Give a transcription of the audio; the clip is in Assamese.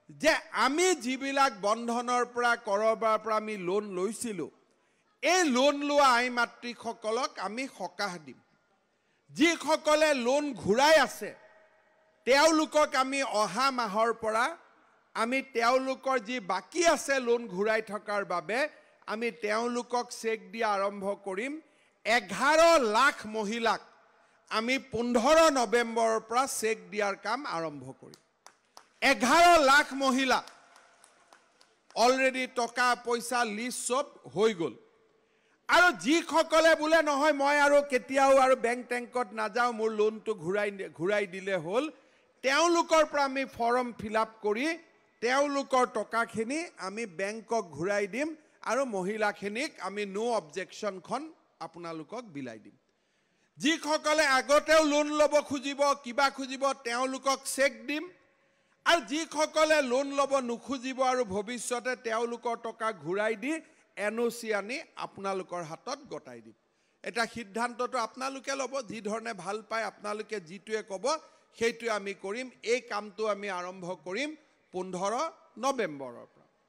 যে আমি যিবিলাক বন্ধনৰ পৰা কৰবাৰ পৰা আমি লোন লৈছিলোঁ এই লোন লোৱা আই মাতৃসকলক আমি সকাহ দিম যিসকলে লোন ঘূৰাই আছে তেওঁলোকক আমি অহা মাহৰ পৰা আমি তেওঁলোকৰ যি বাকি আছে লোন ঘূৰাই থকাৰ বাবে আমি তেওঁলোকক চেক দিয়া আৰম্ভ কৰিম 11 লাখ মহিলাক আমি 15 নৱেম্বৰৰ পৰা চেক দিয়াৰ কাম আৰম্ভ কৰিম 11 লাখ মহিলা অলৰেডি টকা পইচা লিষ্ট সব হৈ গল আৰু যিসকলে বোলে নহয় মই আৰু কেতিয়াও আৰু বেংক টেংকত নাযাও মোৰ লোনটো ঘূৰাই দিলে হ'ল তেওঁলোকৰ পৰা আমি ফৰ্ম ফিলআপ কৰি তেওঁলোকৰ টকাখিনি আমি বেংকক ঘূৰাই দিম আৰু মহিলাখিনিক আমি নো অবজেকশনখন আপোনালোকক বিলাই দিম যিসকলে আগতেও লোন ল'ব খুজিব কিবা খুজিব তেওঁলোকক চেক দিম আৰু যিসকলে লোন ল'ব নুখুজিব আৰু ভৱিষ্যতে তেওঁলোকৰ টকা ঘূৰাই দি এনঅ'চি আনি আপোনালোকৰ হাতত গতাই দিম এটা সিদ্ধান্তটো আপোনালোকে ল'ব যি ধৰণে ভাল পায় আপোনালোকে যিটোৱে ক'ব সেইটোৱে আমি কৰিম এই কামটো আমি আৰম্ভ কৰিম 15 নৱেম্বৰৰ পৰা